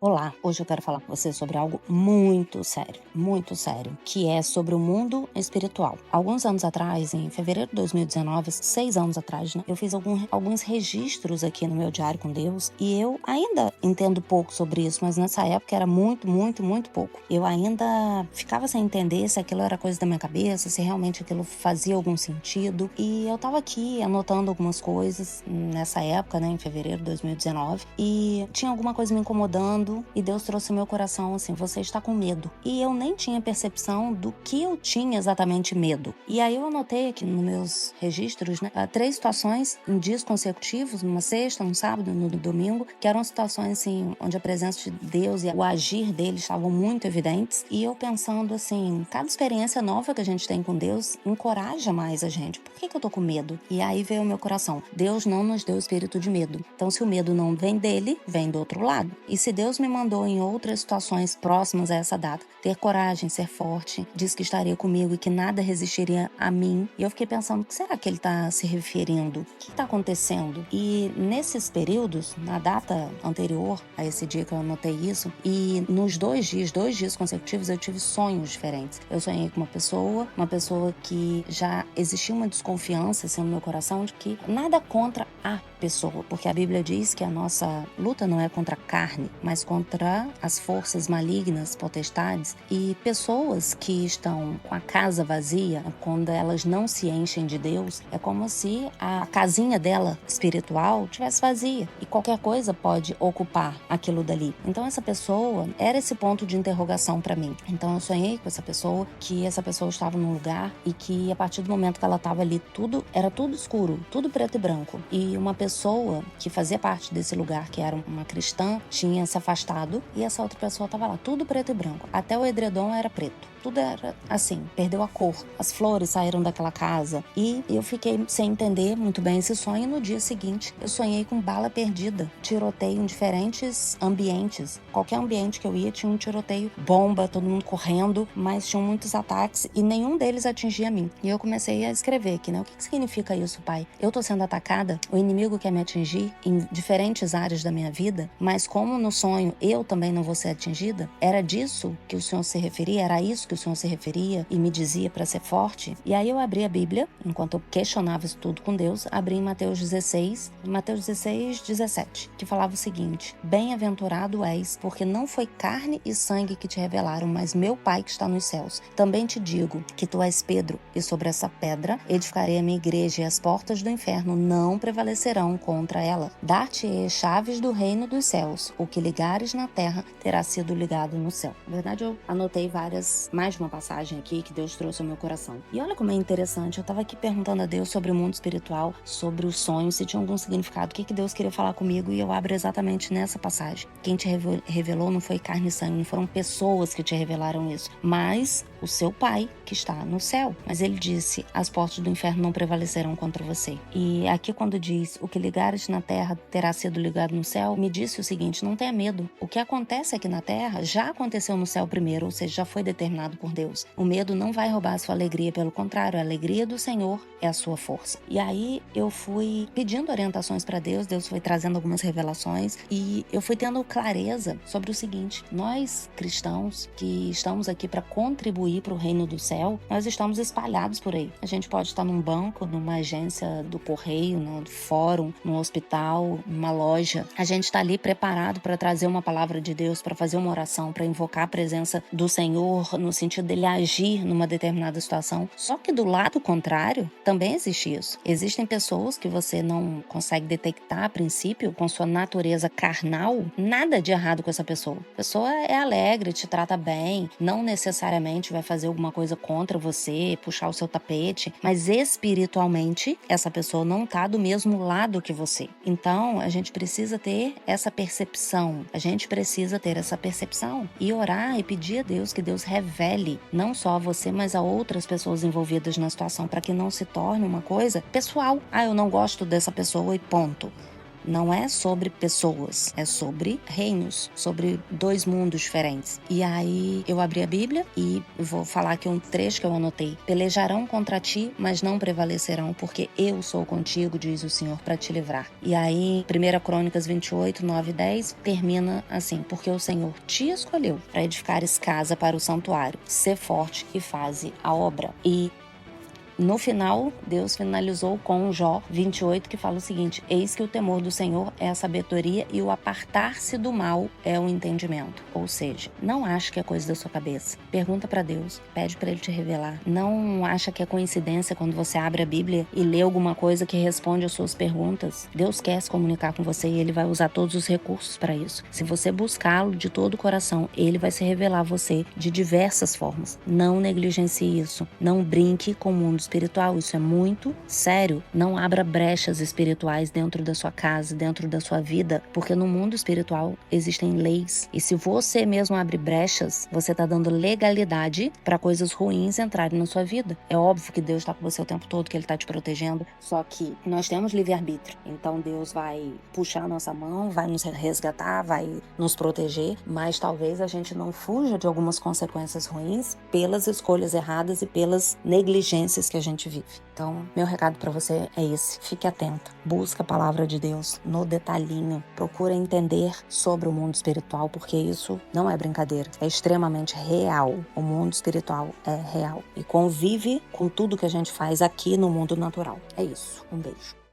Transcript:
Olá, hoje eu quero falar com você sobre algo muito sério, que é sobre o mundo espiritual. Alguns anos atrás, em fevereiro de 2019, 6 anos atrás, né, eu fiz alguns registros aqui no meu diário com Deus e eu ainda entendo pouco sobre isso, mas nessa época era muito pouco. Eu ainda ficava sem entender se aquilo era coisa da minha cabeça, se realmente aquilo fazia algum sentido. E eu tava aqui anotando algumas coisas nessa época, né, em fevereiro de 2019, e tinha alguma coisa me incomodando. E Deus trouxe ao meu coração assim: você está com medo. E eu nem tinha percepção do que eu tinha exatamente medo. E aí eu anotei aqui nos meus registros, né, 3 situações em dias consecutivos, numa sexta, num sábado, no domingo, que eram situações assim onde a presença de Deus e o agir dele estavam muito evidentes. E eu pensando assim, cada experiência nova que a gente tem com Deus encoraja mais a gente. Por que eu tô com medo? E aí veio o meu coração: Deus não nos deu espírito de medo. Então, se o medo não vem dele, vem do outro lado. E se Deus me mandou em outras situações próximas a essa data ter coragem, ser forte, diz que estaria comigo e que nada resistiria a mim. E eu fiquei pensando: o que será que ele está se referindo? O que está acontecendo? E nesses períodos, na data anterior a esse dia que eu anotei isso, e nos 2 dias consecutivos, eu tive sonhos diferentes. Eu sonhei com uma pessoa que já existia uma desconfiança assim, no meu coração de que nada contra a pessoa, porque a Bíblia diz que a nossa luta não é contra a carne, mas contra as forças malignas, potestades e pessoas que estão com a casa vazia. Quando elas não se enchem de Deus, é como se a casinha dela espiritual tivesse vazia e qualquer coisa pode ocupar aquilo dali. Então essa pessoa era esse ponto de interrogação para mim. Então eu sonhei com essa pessoa, que essa pessoa estava num lugar e que a partir do momento que ela estava ali, era tudo escuro, tudo preto e branco. E uma pessoa que fazia parte desse lugar, que era uma cristã, tinha se afastado e essa outra pessoa estava lá, tudo preto e branco. Até o edredom era preto. Tudo era assim, perdeu a cor. As flores saíram daquela casa e eu fiquei sem entender muito bem esse sonho. E no dia seguinte, eu sonhei com bala perdida, tiroteio em diferentes ambientes. Qualquer ambiente que eu ia tinha um tiroteio, bomba, todo mundo correndo, mas tinham muitos ataques e nenhum deles atingia mim. E eu comecei a escrever aqui, né? O que significa isso, pai? Eu tô sendo atacada, o inimigo quer me atingir em diferentes áreas da minha vida, mas como no sonho eu também não vou ser atingida, era disso que o Senhor se referia? Era isso que o Senhor se referia e me dizia para ser forte? E aí eu abri a Bíblia, enquanto eu questionava isso tudo com Deus, abri em Mateus 16, 17, que falava o seguinte: bem-aventurado és, porque não foi carne e sangue que te revelaram, mas meu Pai que está nos céus. Também te digo que tu és Pedro, e sobre essa pedra edificarei a minha igreja, e as portas do inferno não prevalecerão contra ela. Dar-te-ei chaves do reino dos céus. O que ligares na terra terá sido ligado no céu. Na verdade, eu anotei mais de uma passagem aqui que Deus trouxe ao meu coração. E olha como é interessante, eu estava aqui perguntando a Deus sobre o mundo espiritual, sobre os sonhos, se tinha algum significado, o que Deus queria falar comigo, e eu abro exatamente nessa passagem. Quem te revelou não foi carne e sangue, não foram pessoas que te revelaram isso, mas o seu Pai que está no céu. Mas ele disse: as portas do inferno não prevalecerão contra você. E aqui quando diz: o que ligares na terra terá sido ligado no céu, me disse o seguinte: não tenha medo. O que acontece aqui na terra já aconteceu no céu primeiro, ou seja, já foi determinado por Deus. O medo não vai roubar a sua alegria, pelo contrário, a alegria do Senhor é a sua força. E aí eu fui pedindo orientações para Deus, Deus foi trazendo algumas revelações e eu fui tendo clareza sobre o seguinte: nós cristãos que estamos aqui para contribuir para o reino do céu, nós estamos espalhados por aí. A gente pode estar num banco, numa agência do correio, no fórum, num hospital, numa loja. A gente está ali preparado para trazer uma palavra de Deus, para fazer uma oração, para invocar a presença do Senhor, no sentido dele agir numa determinada situação. Só que do lado contrário, também existe isso. Existem pessoas que você não consegue detectar a princípio, com sua natureza carnal, nada de errado com essa pessoa. A pessoa é alegre, te trata bem, não necessariamente vai fazer alguma coisa contra você, puxar o seu tapete, mas espiritualmente essa pessoa não tá do mesmo lado que você. Então, a gente precisa ter essa percepção. E orar e pedir a Deus que Deus revele não só a você, mas a outras pessoas envolvidas na situação, para que não se torne uma coisa pessoal. Eu não gosto dessa pessoa e ponto. não é sobre pessoas, é sobre reinos, sobre dois mundos diferentes. E aí eu abri a Bíblia e vou falar aqui um trecho que eu anotei. Pelejarão contra ti, mas não prevalecerão, porque eu sou contigo, diz o Senhor, para te livrar. E aí, 1 Crônicas 28, 9 e 10, termina assim: porque o Senhor te escolheu para edificares casa para o santuário. Sê forte e faze a obra. E no final, Deus finalizou com Jó 28, que fala o seguinte: eis que o temor do Senhor é a sabedoria e o apartar-se do mal é o entendimento. Ou seja, não acha que é coisa da sua cabeça. Pergunta para Deus, pede para Ele te revelar. Não acha que é coincidência quando você abre a Bíblia e lê alguma coisa que responde às suas perguntas. Deus quer se comunicar com você e Ele vai usar todos os recursos para isso. Se você buscá-lo de todo o coração, Ele vai se revelar a você de diversas formas. Não negligencie isso. Não brinque com o mundo espiritual, isso é muito sério. Não abra brechas espirituais dentro da sua casa, dentro da sua vida, porque no mundo espiritual existem leis. E se você mesmo abre brechas, você está dando legalidade para coisas ruins entrarem na sua vida. É óbvio que Deus está com você o tempo todo, que Ele está te protegendo, só que nós temos livre-arbítrio. Então Deus vai puxar a nossa mão, vai nos resgatar, vai nos proteger, mas talvez a gente não fuja de algumas consequências ruins pelas escolhas erradas e pelas negligências que a gente vive. Então, meu recado para você é esse: fique atento, busca a palavra de Deus no detalhinho, procura entender sobre o mundo espiritual, porque isso não é brincadeira, é extremamente real. O mundo espiritual é real e convive com tudo que a gente faz aqui no mundo natural. É isso, um beijo.